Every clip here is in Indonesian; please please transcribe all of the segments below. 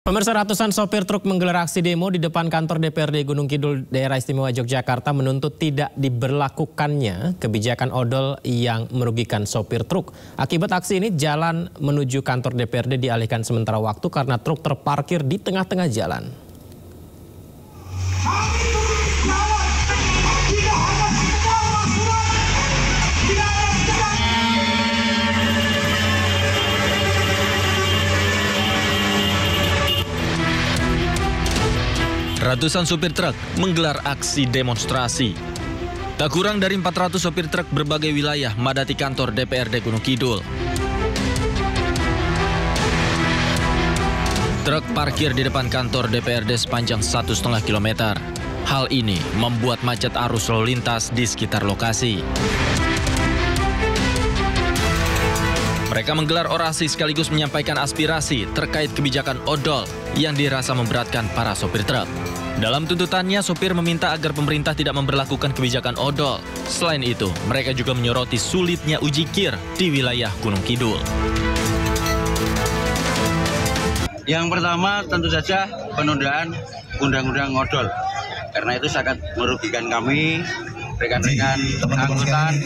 Pemirsa, ratusan sopir truk menggelar aksi demo di depan kantor DPRD Gunung Kidul Daerah Istimewa Yogyakarta menuntut tidak diberlakukannya kebijakan odol yang merugikan sopir truk. Akibat aksi ini, jalan menuju kantor DPRD dialihkan sementara waktu karena truk terparkir di tengah-tengah jalan. Ratusan supir truk menggelar aksi demonstrasi. Tak kurang dari 400 sopir truk berbagai wilayah madati kantor DPRD Gunung Kidul. Truk parkir di depan kantor DPRD sepanjang 1,5 km. Hal ini membuat macet arus lalu lintas di sekitar lokasi. Mereka menggelar orasi sekaligus menyampaikan aspirasi terkait kebijakan odol yang dirasa memberatkan para sopir truk. Dalam tuntutannya, sopir meminta agar pemerintah tidak memberlakukan kebijakan odol. Selain itu, mereka juga menyoroti sulitnya uji KIR di wilayah Gunung Kidul. Yang pertama tentu saja penundaan undang-undang odol. Karena itu sangat merugikan kami, rekan-rekan angkutan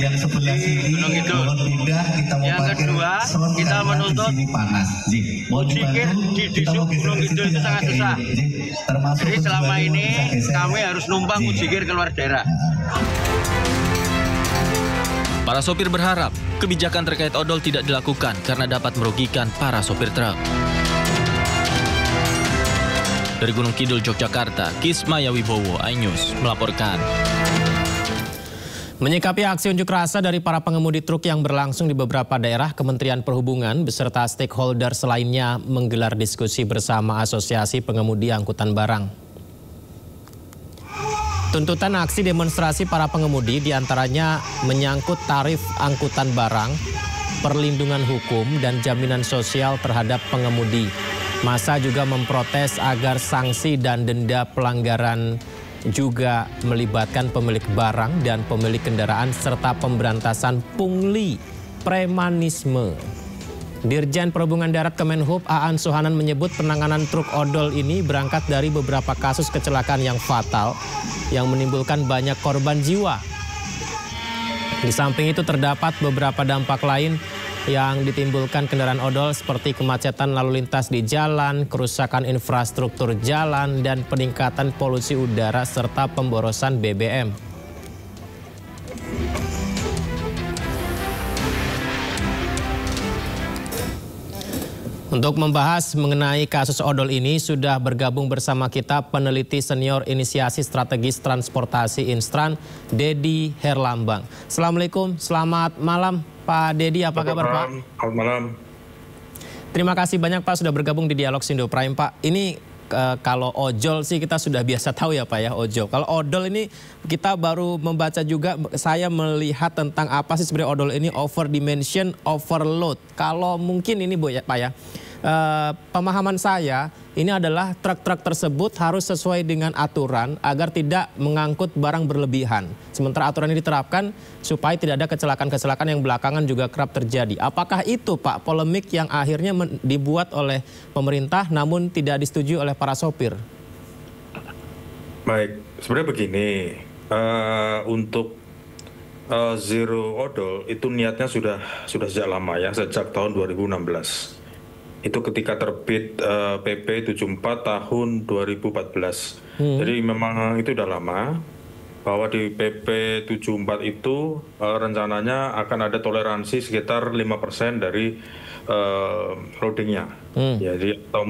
yang sebelah sini, Gunung Kidul. Yang kedua, kita menuntut uji KIR di Dishub Gunung Kidul itu sangat susah. Jadi selama ini kami harus numpang uji KIR keluar daerah. Para sopir berharap kebijakan terkait odol tidak dilakukan karena dapat merugikan para sopir truk. Dari Gunung Kidul, Yogyakarta, Kismaya Wibowo, iNews melaporkan. Menyikapi aksi unjuk rasa dari para pengemudi truk yang berlangsung di beberapa daerah, Kementerian Perhubungan beserta stakeholder lainnya menggelar diskusi bersama Asosiasi Pengemudi Angkutan Barang. Tuntutan aksi demonstrasi para pengemudi diantaranya menyangkut tarif angkutan barang, perlindungan hukum, dan jaminan sosial terhadap pengemudi. Massa juga memprotes agar sanksi dan denda pelanggaran juga melibatkan pemilik barang dan pemilik kendaraan serta pemberantasan pungli premanisme. Dirjen Perhubungan Darat Kemenhub Aan Suhanan menyebut penanganan truk odol ini berangkat dari beberapa kasus kecelakaan yang fatal yang menimbulkan banyak korban jiwa. Di samping itu terdapat beberapa dampak lain yang ditimbulkan kendaraan odol seperti kemacetan lalu lintas di jalan, kerusakan infrastruktur jalan, dan peningkatan polusi udara serta pemborosan BBM. Untuk membahas mengenai kasus odol ini sudah bergabung bersama kita peneliti senior Inisiasi Strategis Transportasi Instran, Dedi Herlambang. Assalamualaikum, selamat malam Pak Dedi, apa kabar Pak? Selamat malam. Terima kasih banyak Pak sudah bergabung di Dialog Sindo Prime Pak. Ini kalau ojol sih kita sudah biasa tahu ya Pak ya, ojol. Kalau odol ini kita baru membaca juga, saya melihat tentang apa sih sebenarnya odol ini, over dimension, overload. Kalau mungkin ini Pak ya, pemahaman saya ini adalah truk-truk tersebut harus sesuai dengan aturan agar tidak mengangkut barang berlebihan. Sementara aturan ini diterapkan supaya tidak ada kecelakaan-kecelakaan yang belakangan juga kerap terjadi. Apakah itu Pak polemik yang akhirnya dibuat oleh pemerintah namun tidak disetujui oleh para sopir? Baik, sebenarnya begini, untuk zero odol itu niatnya sudah sejak lama ya, sejak tahun 2016. Itu ketika terbit PP 74 tahun 2014. Jadi memang itu udah lama, bahwa di PP 74 itu rencananya akan ada toleransi sekitar 5% dari loadingnya, jadi atau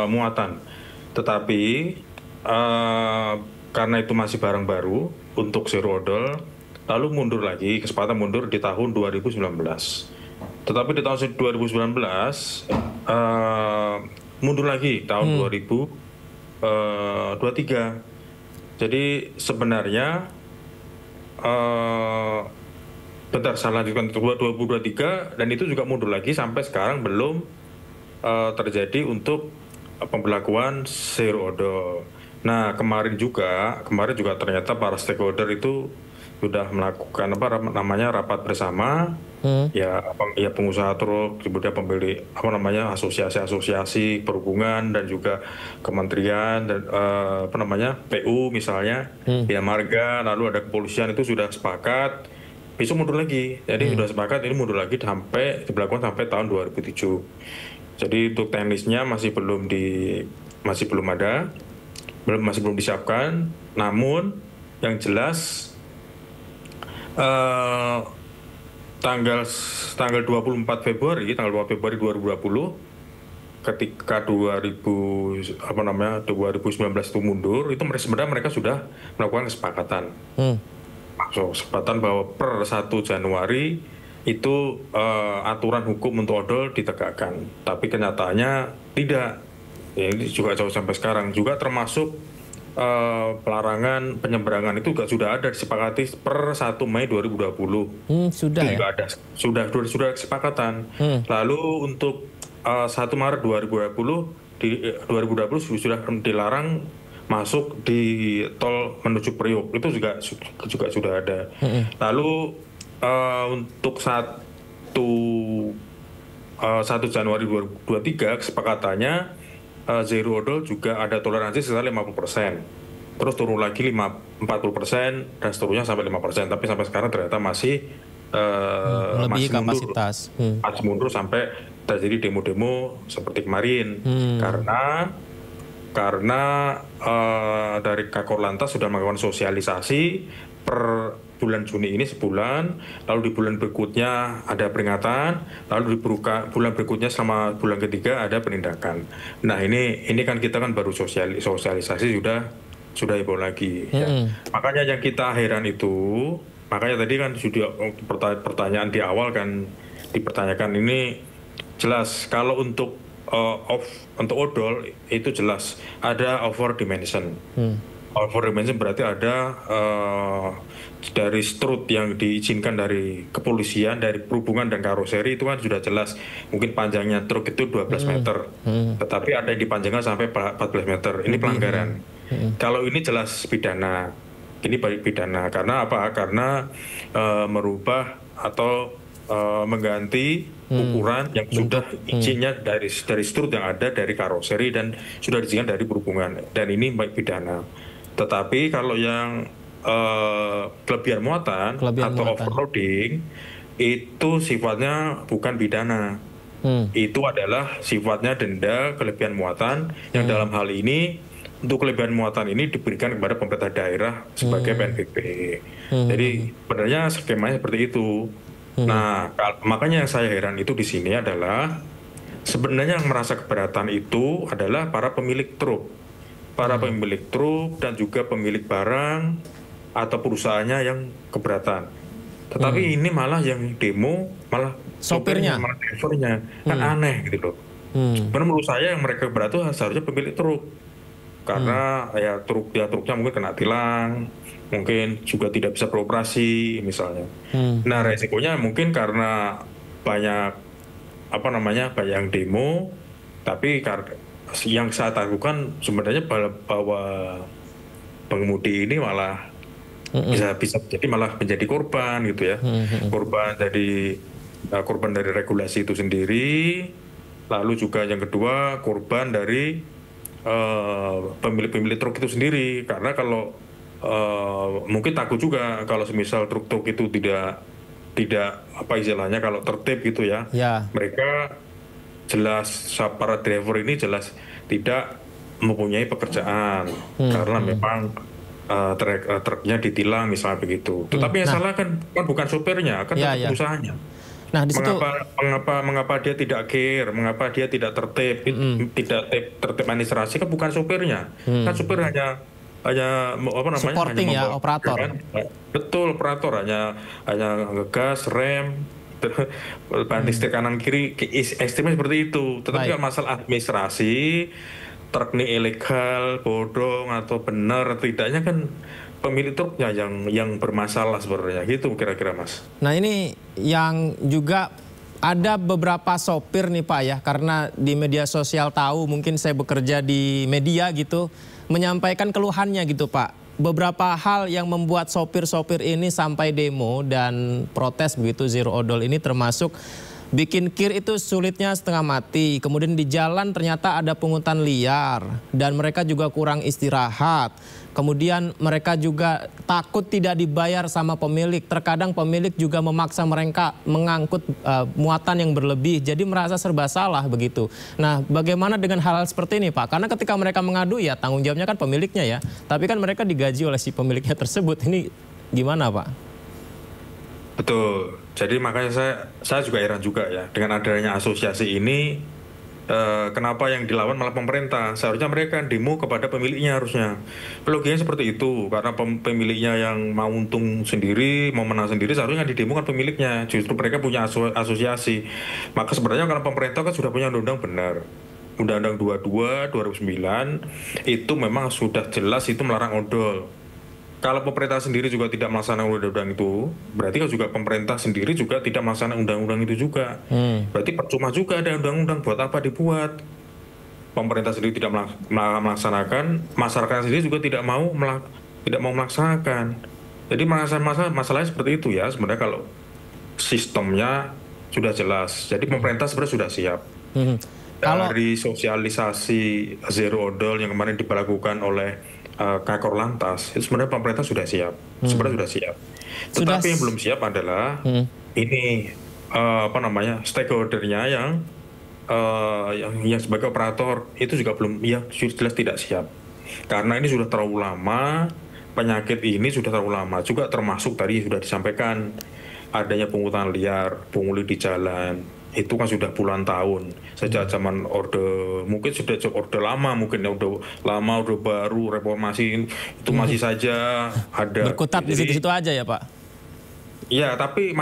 muatan. Tetapi karena itu masih barang baru untuk zero odol, lalu mundur lagi, kesempatan mundur di tahun 2019. Tetapi di tahun 2019 mundur lagi tahun 2023. Jadi sebenarnya saya lanjutkan 2023, dan itu juga mundur lagi sampai sekarang belum terjadi untuk pemberlakuan zero odol. Nah kemarin juga ternyata para stakeholder itu sudah melakukan rapat bersama Ya pengusaha truk, kemudian pemilik asosiasi-asosiasi perhubungan dan juga kementerian dan PU misalnya, ya marga, lalu ada kepolisian itu sudah sepakat, besok mundur lagi. Jadi sudah sepakat ini mundur lagi diberlakukan sampai tahun 2007. Jadi untuk teknisnya masih belum ada, masih belum disiapkan. Namun yang jelas tanggal 24 Februari 2020 ketika 2019 itu mundur, itu sebenarnya mereka sudah melakukan kesepakatan. Kesepakatan bahwa per 1 Januari itu aturan hukum untuk odol ditegakkan. Tapi kenyataannya tidak. Ya, ini juga jauh sampai sekarang juga termasuk pelarangan penyeberangan itu juga sudah ada disepakati per 1 Mei 2020. Sudah itu ya? Juga sudah kesepakatan. Lalu untuk 1 Maret 2020 sudah dilarang masuk di tol menuju Priok. Itu juga sudah ada. Lalu untuk 1 Januari 2023 kesepakatannya zero odol juga ada toleransi sekitar 50%. Terus turun lagi 40% dan seterusnya sampai 5%. Tapi sampai sekarang ternyata masih kapasitas. Masih mundur sampai terjadi demo-demo seperti kemarin. Karena dari Kakor Lantas sudah melakukan sosialisasi per bulan Juni ini sebulan, lalu di bulan berikutnya ada peringatan, lalu di bulan berikutnya selama bulan ketiga ada penindakan. Nah ini kan kita kan baru sosialisasi sudah heboh lagi. Ya. Makanya yang kita heran itu, makanya tadi kan sudah pertanyaan di awal kan dipertanyakan ini jelas kalau untuk odol itu jelas ada over dimension. Over dimension berarti ada dari strut yang diizinkan dari kepolisian, dari perhubungan dan karoseri itu kan sudah jelas. Mungkin panjangnya truk itu 12 meter, tetapi ada yang dipanjangkan sampai 14 meter. Ini pelanggaran. Kalau ini jelas pidana. Ini baik pidana. Karena apa? Karena merubah atau mengganti ukuran yang sudah izinnya dari strut yang ada dari karoseri dan sudah diizinkan dari perhubungan. Dan ini baik pidana. Tetapi kalau yang kelebihan muatan atau overloading itu sifatnya bukan pidana. Itu adalah sifatnya denda kelebihan muatan yang dalam hal ini untuk kelebihan muatan ini diberikan kepada pemerintah daerah sebagai PNBP. Jadi sebenarnya skemanya seperti itu. Nah, makanya yang saya heran itu di sini adalah sebenarnya yang merasa keberatan itu adalah para pemilik truk. Para pemilik truk dan juga pemilik barang atau perusahaannya yang keberatan. Tetapi ini malah yang demo malah sopirnya, malah drivernya. Kan aneh gitu loh. Karena menurut saya yang mereka keberatan seharusnya pemilik truk. Karena ya truknya mungkin kena tilang, mungkin juga tidak bisa beroperasi misalnya. Nah, resikonya mungkin karena banyak banyak yang demo, tapi yang saya takutkan sebenarnya bahwa pengemudi ini malah bisa jadi malah menjadi korban gitu ya. Korban dari regulasi itu sendiri. Lalu juga yang kedua korban dari pemilik truk itu sendiri, karena kalau mungkin takut juga kalau semisal truk-truk itu tidak apa istilahnya kalau tertib gitu ya. Mereka jelas para driver ini jelas tidak mempunyai pekerjaan karena memang truknya ditilang misalnya begitu. Tetapi yang salah kan bukan sopirnya, kan perusahaannya. Nah, di situ mengapa dia tidak care, mengapa dia tidak tertib, tertib administrasi kan bukan sopirnya. Kan sopir hanya supporting ya, operator. Kan? Betul, operator hanya ngegas, rem, banting setir kanan kiri, ekstrimnya seperti itu. Tetapi kan masalah administrasi, truk ini ilegal, bodong atau benar tidaknya kan pemilik truknya yang bermasalah sebenarnya gitu kira-kira Mas. Nah ini yang juga ada beberapa sopir nih Pak ya, karena di media sosial tahu mungkin saya bekerja di media gitu, menyampaikan keluhannya gitu Pak. beberapa hal yang membuat sopir-sopir ini sampai demo dan protes begitu zero odol ini, termasuk bikin kir itu sulitnya setengah mati. Kemudian di jalan ternyata ada pungutan liar dan mereka juga kurang istirahat. Kemudian mereka juga takut tidak dibayar sama pemilik. Terkadang pemilik juga memaksa mereka mengangkut muatan yang berlebih. Jadi merasa serba salah begitu. Nah, bagaimana dengan hal-hal seperti ini, Pak? Karena ketika mereka mengadu ya tanggung jawabnya kan pemiliknya ya. Tapi kan mereka digaji oleh si pemiliknya tersebut. Ini gimana, Pak? Betul. Jadi makanya saya juga heran juga ya dengan adanya asosiasi ini, kenapa yang dilawan malah pemerintah? Seharusnya mereka demo kepada pemiliknya harusnya. Logikanya seperti itu, karena pemiliknya yang mau untung sendiri, mau menang sendiri, seharusnya didemo kan pemiliknya. Justru mereka punya asosiasi. Maka sebenarnya karena pemerintah kan sudah punya undang-undang benar. Undang-Undang 22 2009 itu memang sudah jelas itu melarang odol. Kalau pemerintah sendiri juga tidak melaksanakan undang-undang itu, berarti kan juga pemerintah sendiri juga tidak melaksanakan undang-undang itu juga. Berarti percuma juga ada undang-undang, buat apa dibuat? Pemerintah sendiri tidak melaksanakan, masyarakat sendiri juga tidak mau melaksanakan. Jadi masalahnya seperti itu ya. Sebenarnya kalau sistemnya sudah jelas, jadi pemerintah sebenarnya sudah siap. Dari sosialisasi zero odol yang kemarin dilakukan oleh Kakor Lantas, itu sebenarnya pemerintah sudah siap, sebenarnya sudah siap. Tetapi yang belum siap adalah ini stakeholdernya yang sebagai operator itu juga belum, ya jelas tidak siap. Karena ini sudah terlalu lama, penyakit ini sudah terlalu lama. Juga termasuk tadi sudah disampaikan adanya pungutan liar, pungli di jalan. Itu kan sudah puluhan tahun sejak zaman orde, mungkin sudah orde lama, mungkin ya orde lama, orde baru, reformasi itu masih saja ada berkutat di situ-situ aja ya, Pak. Ya, tapi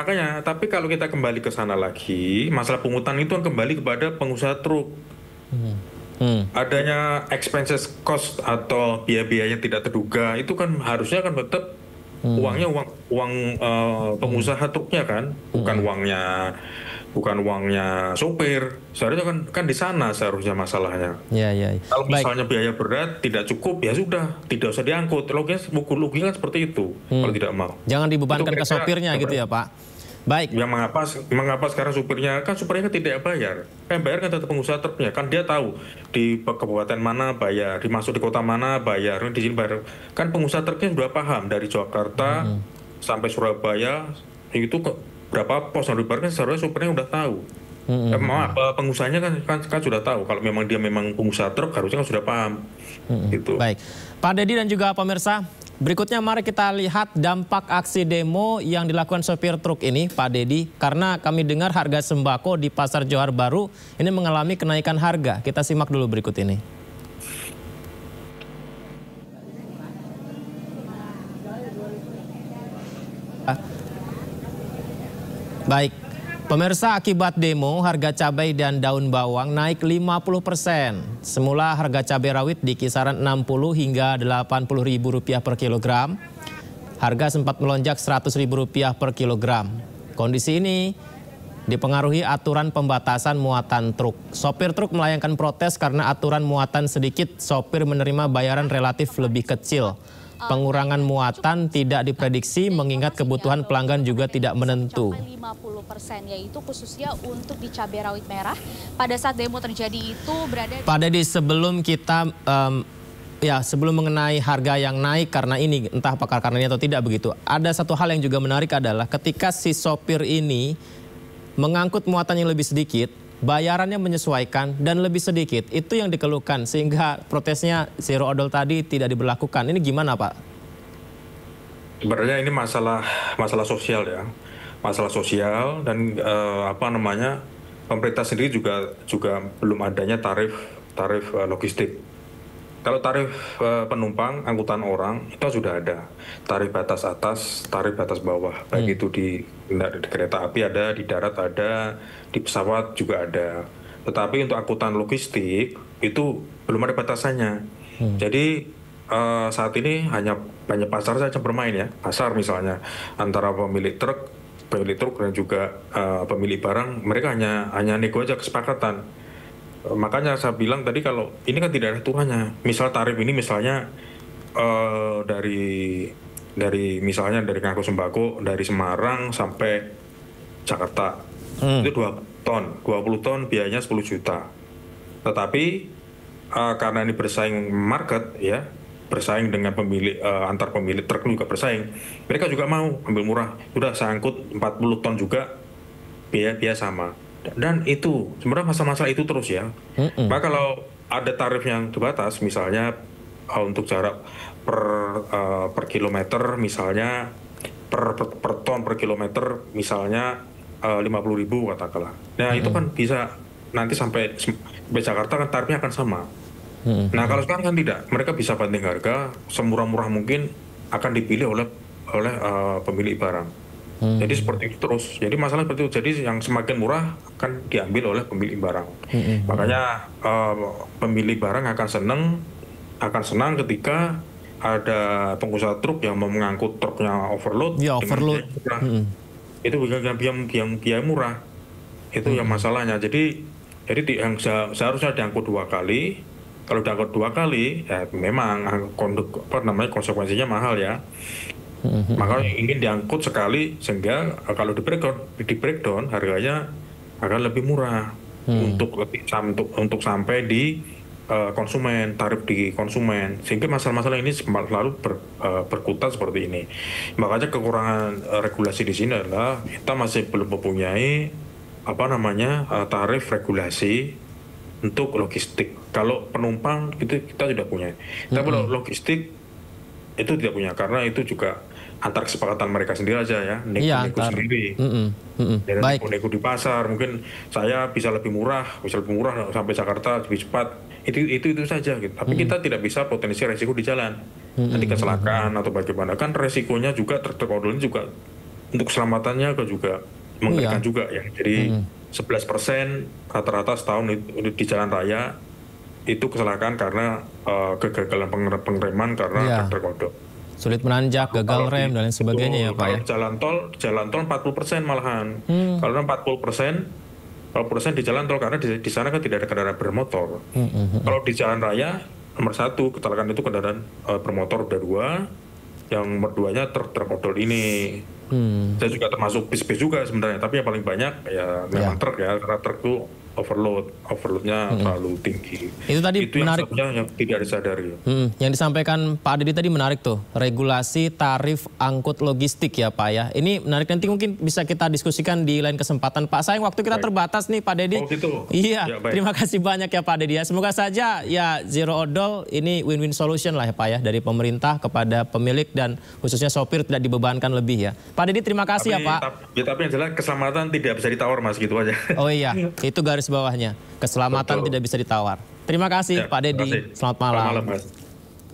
kalau kita kembali ke sana lagi, masalah pungutan itu kan kembali kepada pengusaha truk. Adanya expenses cost atau biaya-biaya yang tidak terduga itu kan harusnya kan tetap uangnya uang pengusaha truknya kan, bukan uangnya sopir. Seharusnya kan di sana seharusnya masalahnya. Ya. Kalau misalnya biaya berat tidak cukup, ya sudah, tidak usah diangkut. Logikanya kan seperti itu. Kalau tidak mau. Jangan dibebankan ke sopirnya gitu ya, Pak. Baik. Ya mengapa sekarang supirnya kan tidak bayar? Kan bayar kan tetap pengusaha truknya. Kan dia tahu di kabupaten mana bayar, dimasuk di kota mana bayar, di sini bayar. Kan pengusaha truknya sudah paham dari Jakarta sampai Surabaya itu berapa pos yang dibayar, kan seharusnya supirnya udah tahu. Pengusahanya kan sudah tahu. Kalau memang dia memang pengusaha truk harusnya kan sudah paham. Gitu. Baik, Pak Dedi dan juga pemirsa, berikutnya mari kita lihat dampak aksi demo yang dilakukan sopir truk ini, Pak Dedi. Karena kami dengar harga sembako di Pasar Johar Baru ini mengalami kenaikan harga. Kita simak dulu berikut ini. Baik, pemirsa, akibat demo harga cabai dan daun bawang naik 50%. Semula harga cabai rawit di kisaran 60 hingga 80 ribu rupiah per kilogram. Harga sempat melonjak 100 ribu rupiah per kilogram. Kondisi ini dipengaruhi aturan pembatasan muatan truk. Sopir truk melayangkan protes karena aturan muatan sedikit, sopir menerima bayaran relatif lebih kecil. Pengurangan muatan tidak diprediksi mengingat kebutuhan pelanggan juga tidak menentu. 50% yaitu khususnya untuk di cabai rawit merah. Pada saat demo terjadi itu berada. Pak Dedi, sebelum kita sebelum mengenai harga yang naik karena ini, entah apakah karena ini atau tidak begitu, ada satu hal yang juga menarik adalah ketika si sopir ini mengangkut muatan yang lebih sedikit, bayarannya menyesuaikan dan lebih sedikit. Itu yang dikeluhkan sehingga protesnya zero odol tadi tidak diberlakukan. Ini gimana, Pak? Sebenarnya ini masalah sosial ya. Masalah sosial dan pemerintah sendiri juga belum adanya tarif logistik. Kalau tarif penumpang, angkutan orang, itu sudah ada. Tarif batas atas, tarif batas bawah. Baik itu di kereta api ada, di darat ada, di pesawat juga ada. Tetapi untuk angkutan logistik, itu belum ada batasannya. Jadi saat ini hanya pasar saja bermain ya. Pasar misalnya, antara pemilik truk dan juga pemilik barang, mereka hanya nego aja kesepakatan. Makanya saya bilang tadi kalau ini kan tidak ada aturannya. Misal tarif ini misalnya dari misalnya dari ngangkut sembako dari Semarang sampai Jakarta itu 20 ton biayanya 10 juta. Tetapi karena ini bersaing market ya, bersaing dengan pemilik antar pemilik truk juga bersaing, mereka juga mau ambil murah. Sudah saya angkut 40 ton juga biaya sama. Dan itu sebenarnya masalah itu terus ya. Maka kalau ada tarif yang terbatas, misalnya untuk jarak per kilometer, misalnya per ton per kilometer, misalnya 50.000 katakanlah. Nah itu kan bisa nanti sampai Jakarta kan tarifnya akan sama. Nah kalau sekarang kan tidak, mereka bisa banding harga semurah-murah mungkin akan dipilih oleh pemilik barang. Jadi seperti itu terus. Jadi masalah seperti itu. Jadi yang semakin murah akan diambil oleh pemilik barang. Makanya pemilik barang akan senang ketika ada pengusaha truk yang mau mengangkut truknya overload. Ya, overload. Itu biaya murah. Itu yang masalahnya. Jadi yang seharusnya diangkut 2 kali. Kalau diangkut 2 kali, ya memang konsekuensinya mahal ya. Maka ingin diangkut sekali sehingga kalau di breakdown harganya akan lebih murah untuk sampai di konsumen, tarif di konsumen, sehingga masalah-masalah ini selalu berkutat seperti ini. Makanya kekurangan regulasi di sini adalah kita masih belum mempunyai tarif regulasi untuk logistik. Kalau penumpang itu kita sudah punya, tapi kalau logistik itu tidak punya karena itu juga antar kesepakatan mereka sendiri aja ya, nego sendiri. Dan nego di pasar, mungkin saya bisa lebih murah sampai Jakarta lebih cepat. Itu saja gitu. Tapi kita tidak bisa potensi resiko di jalan. Nanti kecelakaan atau bagaimana, kan resikonya juga truk odol ini juga untuk keselamatannya juga mengerikan juga ya. Jadi 11% rata-rata setahun di jalan raya itu kecelakaan karena kegagalan pengereman karena truk odol. Sulit menanjak, gagal rem dan lain sebagainya ya Pak ya. Jalan tol 40% malahan. Kalau 40% di jalan tol karena di sana kan tidak ada kendaraan bermotor. Kalau di jalan raya nomor 1 kecelakaan itu kendaraan bermotor udah 2, yang nomor 2-nya truk odol ini. Saya juga termasuk bis-bis juga sebenarnya, tapi yang paling banyak ya memang truk ya, karena truk itu overloadnya terlalu tinggi. Itu tadi itu menarik yang tidak disadari. Yang disampaikan Pak Dedi tadi menarik tuh, regulasi tarif angkut logistik ya Pak ya. Ini menarik, nanti mungkin bisa kita diskusikan di lain kesempatan Pak. Sayang waktu kita terbatas nih Pak Dedi. Oh gitu. Iya, ya, terima kasih banyak ya Pak Dedi ya. Semoga saja ya zero odol ini win-win solution lah ya Pak ya, dari pemerintah kepada pemilik dan khususnya sopir tidak dibebankan lebih ya. Pak Dedi terima kasih ya Pak. Tapi yang jelas keselamatan tidak bisa ditawar Mas, gitu aja. Oh iya, itu garis bawahnya. Keselamatan tidak bisa ditawar. Terima kasih Pak Dedi. Selamat malam. Selamat malam Mas.